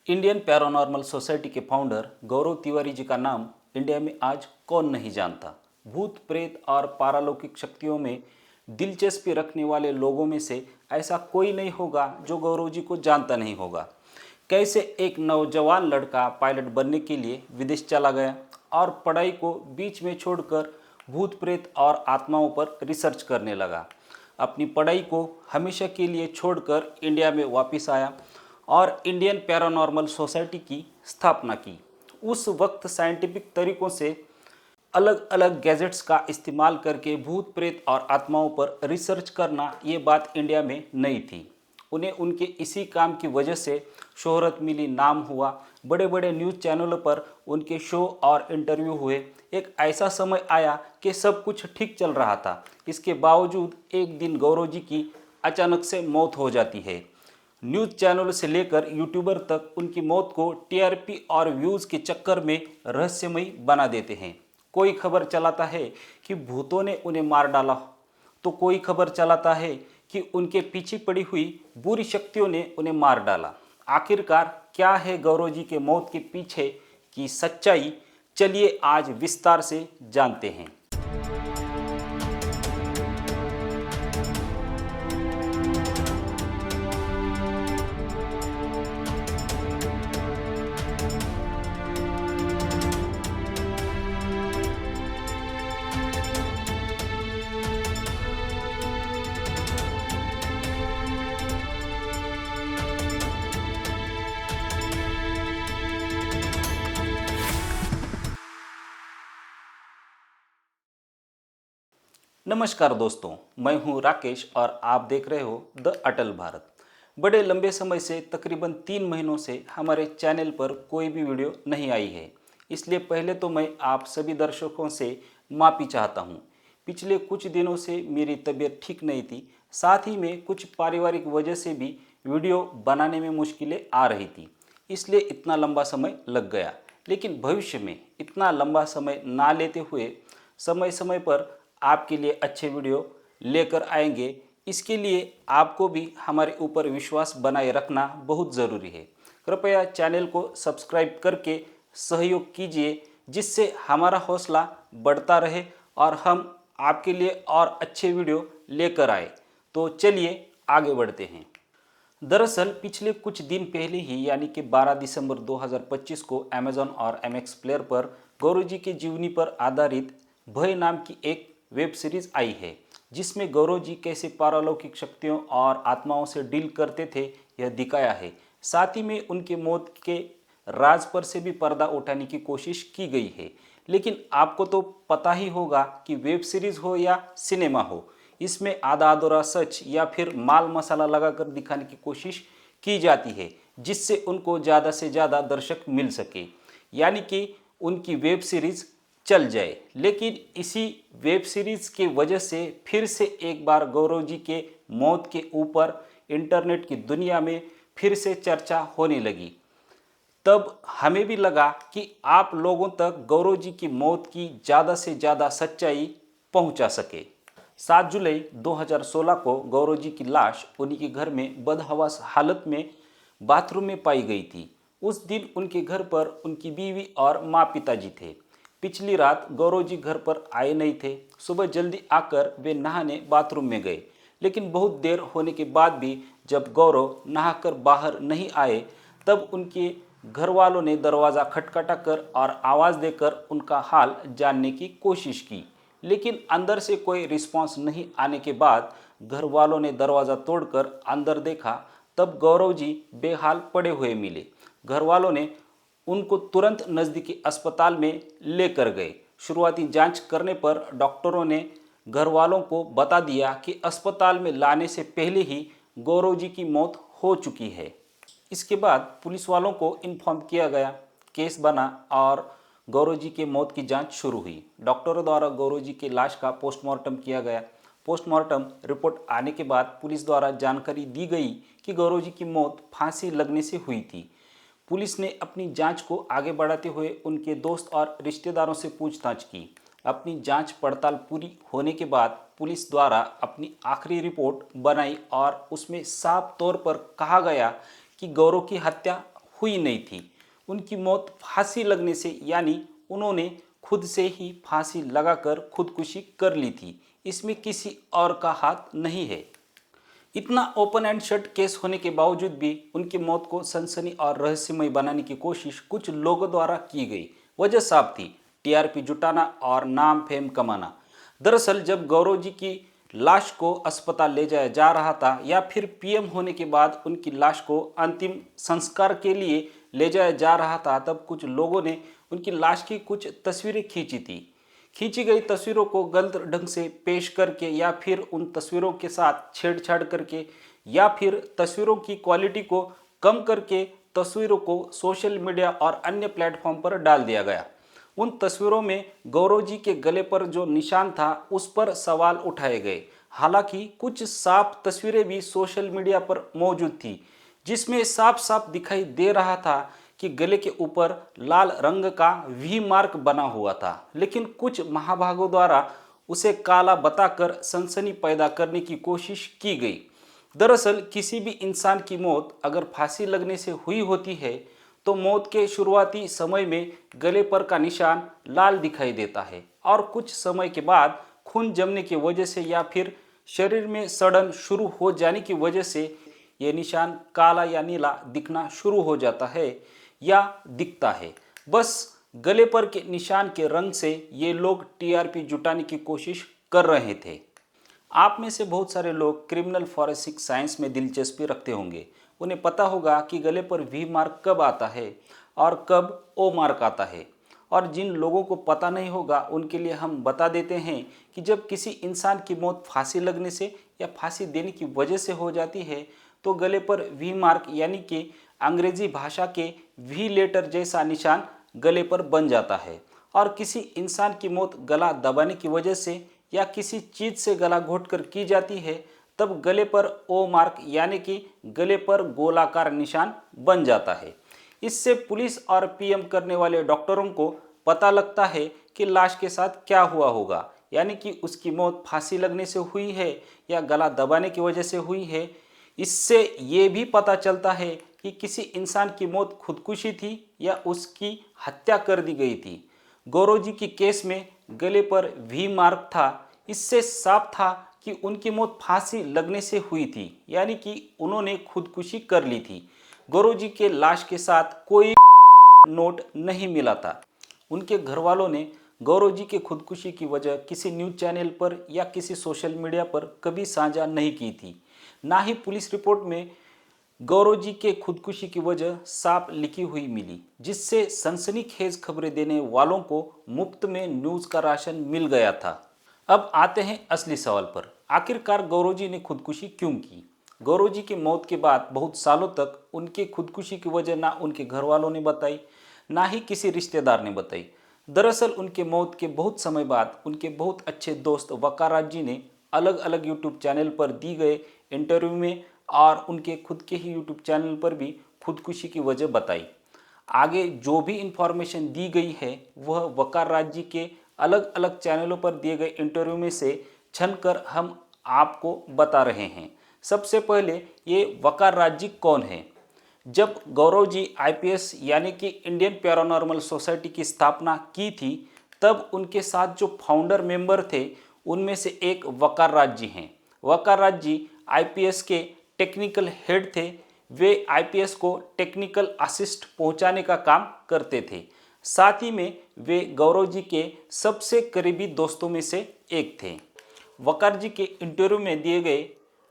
Indian paranormal society के founder गौरव तिवारी जी का नाम इंडिया में आज कौन नहीं जानता। भूत प्रेत और पारलौकिक शक्तियों में दिलचस्पी रखने वाले लोगों में से ऐसा कोई नहीं होगा जो गौरव जी को जानता नहीं होगा। कैसे एक नौजवान लड़का पायलट बनने के लिए विदेश चला गया और पढ़ाई को बीच में छोड़कर भूत प्रेत और आत्माओं पर रिसर्च करने लगा। अपनी पढ़ाई को हमेशा के लिए छोड़कर इंडिया में वापस आया और इंडियन पैरानॉर्मल सोसाइटी की स्थापना की। उस वक्त साइंटिफिक तरीकों से अलग अलग गैजेट्स का इस्तेमाल करके भूत प्रेत और आत्माओं पर रिसर्च करना ये बात इंडिया में नई थी। उन्हें उनके इसी काम की वजह से शोहरत मिली, नाम हुआ, बड़े बड़े न्यूज़ चैनलों पर उनके शो और इंटरव्यू हुए। एक ऐसा समय आया कि सब कुछ ठीक चल रहा था। इसके बावजूद एक दिन गौरव जी की अचानक से मौत हो जाती है। न्यूज़ चैनल से लेकर यूट्यूबर तक उनकी मौत को टीआरपी और व्यूज़ के चक्कर में रहस्यमयी बना देते हैं। कोई खबर चलाता है कि भूतों ने उन्हें मार डाला, तो कोई खबर चलाता है कि उनके पीछे पड़ी हुई बुरी शक्तियों ने उन्हें मार डाला। आखिरकार क्या है गौरव जी के मौत के पीछे की सच्चाई? चलिए आज विस्तार से जानते हैं। नमस्कार दोस्तों, मैं हूं राकेश और आप देख रहे हो द अटल भारत। बड़े लंबे समय से तकरीबन 3 महीनों से हमारे चैनल पर कोई भी वीडियो नहीं आई है, इसलिए पहले तो मैं आप सभी दर्शकों से माफ़ी चाहता हूं। पिछले कुछ दिनों से मेरी तबीयत ठीक नहीं थी, साथ ही में कुछ पारिवारिक वजह से भी वीडियो बनाने में मुश्किलें आ रही थी, इसलिए इतना लंबा समय लग गया। लेकिन भविष्य में इतना लंबा समय ना लेते हुए समय समय पर आपके लिए अच्छे वीडियो लेकर आएंगे। इसके लिए आपको भी हमारे ऊपर विश्वास बनाए रखना बहुत ज़रूरी है। कृपया चैनल को सब्सक्राइब करके सहयोग कीजिए, जिससे हमारा हौसला बढ़ता रहे और हम आपके लिए और अच्छे वीडियो लेकर आए। तो चलिए आगे बढ़ते हैं। दरअसल पिछले कुछ दिन पहले ही यानी कि 12 दिसंबर 2025 को अमेज़ॉन और एमएक्स प्लेयर पर गौरव जी की जीवनी पर आधारित भय नाम की एक वेब सीरीज आई है, जिसमें गौरव जी कैसे पारलौकिक शक्तियों और आत्माओं से डील करते थे यह दिखाया है। साथ ही में उनके मौत के राज पर से भी पर्दा उठाने की कोशिश की गई है। लेकिन आपको तो पता ही होगा कि वेब सीरीज हो या सिनेमा हो, इसमें आधा अधूरा सच या फिर माल मसाला लगाकर दिखाने की कोशिश की जाती है, जिससे उनको ज़्यादा से ज़्यादा दर्शक मिल सके, यानी कि उनकी वेब सीरीज चल जाए। लेकिन इसी वेब सीरीज की वजह से फिर से एक बार गौरव जी के मौत के ऊपर इंटरनेट की दुनिया में फिर से चर्चा होने लगी। तब हमें भी लगा कि आप लोगों तक गौरव जी की मौत की ज़्यादा से ज़्यादा सच्चाई पहुंचा सके। 7 जुलाई 2016 को गौरव जी की लाश उन्हीं के घर में बदहवास हालत में बाथरूम में पाई गई थी। उस दिन उनके घर पर उनकी बीवी और माँ पिताजी थे। पिछली रात गौरव जी घर पर आए नहीं थे। सुबह जल्दी आकर वे नहाने बाथरूम में गए, लेकिन बहुत देर होने के बाद भी जब गौरव नहाकर बाहर नहीं आए, तब उनके घर वालों ने दरवाज़ा खटखटाकर और आवाज़ देकर उनका हाल जानने की कोशिश की। लेकिन अंदर से कोई रिस्पांस नहीं आने के बाद घर वालों ने दरवाज़ा तोड़कर अंदर देखा, तब गौरव जी बेहाल पड़े हुए मिले। घर वालों ने उनको तुरंत नज़दीकी अस्पताल में लेकर गए। शुरुआती जांच करने पर डॉक्टरों ने घर वालों को बता दिया कि अस्पताल में लाने से पहले ही गौरव जी की मौत हो चुकी है। इसके बाद पुलिस वालों को इन्फॉर्म किया गया, केस बना और गौरव जी के मौत की जांच शुरू हुई। डॉक्टरों द्वारा गौरव जी की लाश का पोस्टमार्टम किया गया। पोस्टमार्टम रिपोर्ट आने के बाद पुलिस द्वारा जानकारी दी गई कि गौरव जी की मौत फांसी लगने से हुई थी। पुलिस ने अपनी जांच को आगे बढ़ाते हुए उनके दोस्त और रिश्तेदारों से पूछताछ की। अपनी जांच पड़ताल पूरी होने के बाद पुलिस द्वारा अपनी आखिरी रिपोर्ट बनाई और उसमें साफ तौर पर कहा गया कि गौरव की हत्या हुई नहीं थी। उनकी मौत फांसी लगने से, यानी उन्होंने खुद से ही फांसी लगाकर खुदकुशी कर ली थी। इसमें किसी और का हाथ नहीं है। इतना ओपन एंड शट केस होने के बावजूद भी उनकी मौत को सनसनी और रहस्यमय बनाने की कोशिश कुछ लोगों द्वारा की गई। वजह साफ थी, टीआरपी जुटाना और नाम फेम कमाना। दरअसल जब गौरव जी की लाश को अस्पताल ले जाया जा रहा था, या फिर पीएम होने के बाद उनकी लाश को अंतिम संस्कार के लिए ले जाया जा रहा था, तब कुछ लोगों ने उनकी लाश की कुछ तस्वीरें खींची थी। खींची गई तस्वीरों को गलत ढंग से पेश करके, या फिर उन तस्वीरों के साथ छेड़छाड़ करके, या फिर तस्वीरों की क्वालिटी को कम करके तस्वीरों को सोशल मीडिया और अन्य प्लेटफॉर्म पर डाल दिया गया। उन तस्वीरों में गौरव जी के गले पर जो निशान था उस पर सवाल उठाए गए। हालांकि कुछ साफ तस्वीरें भी सोशल मीडिया पर मौजूद थी, जिसमें साफ साफ दिखाई दे रहा था कि गले के ऊपर लाल रंग का वी मार्क बना हुआ था। लेकिन कुछ महाभागों द्वारा उसे काला बताकर सनसनी पैदा करने की कोशिश की गई। दरअसल किसी भी इंसान की मौत अगर फांसी लगने से हुई होती है तो मौत के शुरुआती समय में गले पर का निशान लाल दिखाई देता है, और कुछ समय के बाद खून जमने की वजह से या फिर शरीर में सड़न शुरू हो जाने की वजह से ये निशान काला या नीला दिखना शुरू हो जाता है या दिखता है। बस गले पर के निशान के रंग से ये लोग टीआरपी जुटाने की कोशिश कर रहे थे। आप में से बहुत सारे लोग क्रिमिनल फॉरेंसिक साइंस में दिलचस्पी रखते होंगे। उन्हें पता होगा कि गले पर वी मार्क कब आता है और कब ओ मार्क आता है। और जिन लोगों को पता नहीं होगा उनके लिए हम बता देते हैं कि जब किसी इंसान की मौत फांसी लगने से या फांसी देने की वजह से हो जाती है तो गले पर वी मार्क यानी कि अंग्रेजी भाषा के वी लेटर जैसा निशान गले पर बन जाता है। और किसी इंसान की मौत गला दबाने की वजह से या किसी चीज से गला घोटकर की जाती है तब गले पर ओ मार्क यानी कि गले पर गोलाकार निशान बन जाता है। इससे पुलिस और पीएम करने वाले डॉक्टरों को पता लगता है कि लाश के साथ क्या हुआ होगा, यानी कि उसकी मौत फांसी लगने से हुई है या गला दबाने की वजह से हुई है। इससे ये भी पता चलता है कि किसी इंसान की मौत खुदकुशी थी या उसकी हत्या कर दी गई थी। गौरव जी की केस में गले पर वी मार्क था। इससे साफ था कि उनकी मौत फांसी लगने से हुई थी, यानी कि उन्होंने खुदकुशी कर ली थी। गौरव जी के लाश के साथ कोई नोट नहीं मिला था। उनके घर वालों ने गौरव जी के खुदकुशी की वजह किसी न्यूज़ चैनल पर या किसी सोशल मीडिया पर कभी साझा नहीं की थी। ना ही पुलिस रिपोर्ट में गौरव जी के खुदकुशी की वजह साफ लिखी हुई मिली, जिससे सनसनीखेज खबरें देने वालों को मुफ्त में न्यूज़ का राशन मिल गया था। अब आते हैं असली सवाल पर, आखिरकार गौरव जी ने खुदकुशी क्यों की। गौरव जी की मौत के बाद बहुत सालों तक उनके खुदकुशी की वजह ना उनके घर वालों ने बताई, ना ही किसी रिश्तेदार ने बताई। दरअसल उनके मौत के बहुत समय बाद उनके बहुत अच्छे दोस्त वकार राज जी ने अलग अलग यूट्यूब चैनल पर दी गए इंटरव्यू में और उनके खुद के ही यूट्यूब चैनल पर भी खुदकुशी की वजह बताई। आगे जो भी इंफॉर्मेशन दी गई है वह वकार राज जी के अलग अलग चैनलों पर दिए गए इंटरव्यू में से छनकर हम आपको बता रहे हैं। सबसे पहले ये वकार राज जी कौन है। जब गौरव जी आईपीएस यानी कि इंडियन पैरानॉर्मल सोसाइटी की स्थापना की थी तब उनके साथ जो फाउंडर मेंबर थे उनमें से एक वकार राज जी हैं। वकार राज जी आईपीएस के टेक्निकल हेड थे। वे आईपीएस को टेक्निकल असिस्ट पहुंचाने का काम करते थे। साथ ही में वे गौरव जी के सबसे करीबी दोस्तों में से एक थे। वकार जी के इंटरव्यू में दिए गए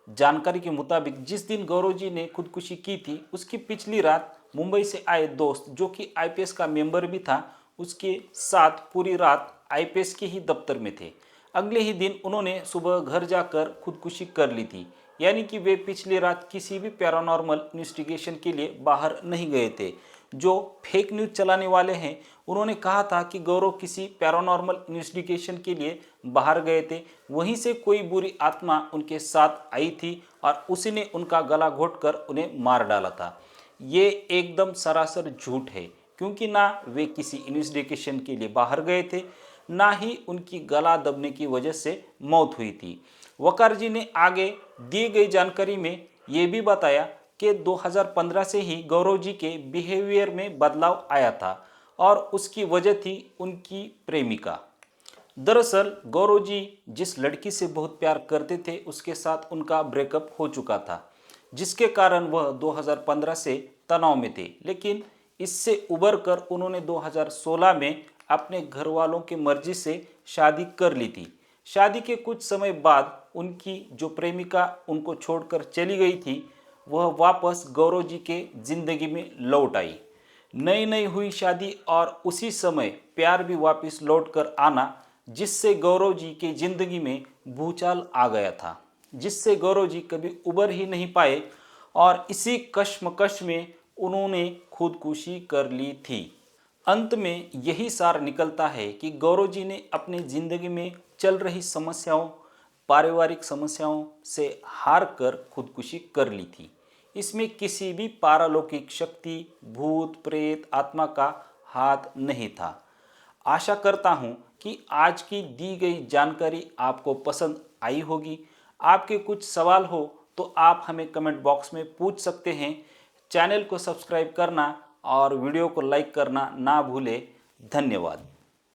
जानकारी के मुताबिक जिस दिन गौरव जी ने खुदकुशी की थी उसकी पिछली रात मुंबई से आए दोस्त जो कि आईपीएस का मेंबर भी था उसके साथ पूरी रात आईपीएस के ही दफ्तर में थे। अगले ही दिन उन्होंने सुबह घर जाकर खुदकुशी कर ली थी, यानी कि वे पिछली रात किसी भी पैरानॉर्मल इन्वेस्टिगेशन के लिए बाहर नहीं गए थे। जो फेक न्यूज़ चलाने वाले हैं उन्होंने कहा था कि गौरव किसी पैरानॉर्मल इन्वेस्टिगेशन के लिए बाहर गए थे, वहीं से कोई बुरी आत्मा उनके साथ आई थी और उसी ने उनका गला घोंटकर उन्हें मार डाला था। ये एकदम सरासर झूठ है, क्योंकि ना वे किसी इन्वेस्टिगेशन के लिए बाहर गए थे, ना ही उनकी गला दबने की वजह से मौत हुई थी। वकार जी ने आगे दी गई जानकारी में ये भी बताया कि 2015 से ही गौरव जी के बिहेवियर में बदलाव आया था और उसकी वजह थी उनकी प्रेमिका। दरअसल गौरव जी जिस लड़की से बहुत प्यार करते थे उसके साथ उनका ब्रेकअप हो चुका था, जिसके कारण वह 2015 से तनाव में थे। लेकिन इससे उबर कर उन्होंने 2016 में अपने घर वालों की मर्जी से शादी कर ली थी। शादी के कुछ समय बाद उनकी जो प्रेमिका उनको छोड़कर चली गई थी, वह वापस गौरव जी के जिंदगी में लौट आई। नई नई हुई शादी और उसी समय प्यार भी वापस लौट कर आना, जिससे गौरव जी के जिंदगी में भूचाल आ गया था, जिससे गौरव जी कभी उबर ही नहीं पाए और इसी कश्मकश में उन्होंने खुदकुशी कर ली थी। अंत में यही सार निकलता है कि गौरव जी ने अपनी जिंदगी में चल रही समस्याओं, पारिवारिक समस्याओं से हार कर खुदकुशी कर ली थी। इसमें किसी भी पारलौकिक शक्ति, भूत प्रेत, आत्मा का हाथ नहीं था। आशा करता हूँ कि आज की दी गई जानकारी आपको पसंद आई होगी। आपके कुछ सवाल हो तो आप हमें कमेंट बॉक्स में पूछ सकते हैं। चैनल को सब्सक्राइब करना और वीडियो को लाइक करना ना भूलें। धन्यवाद।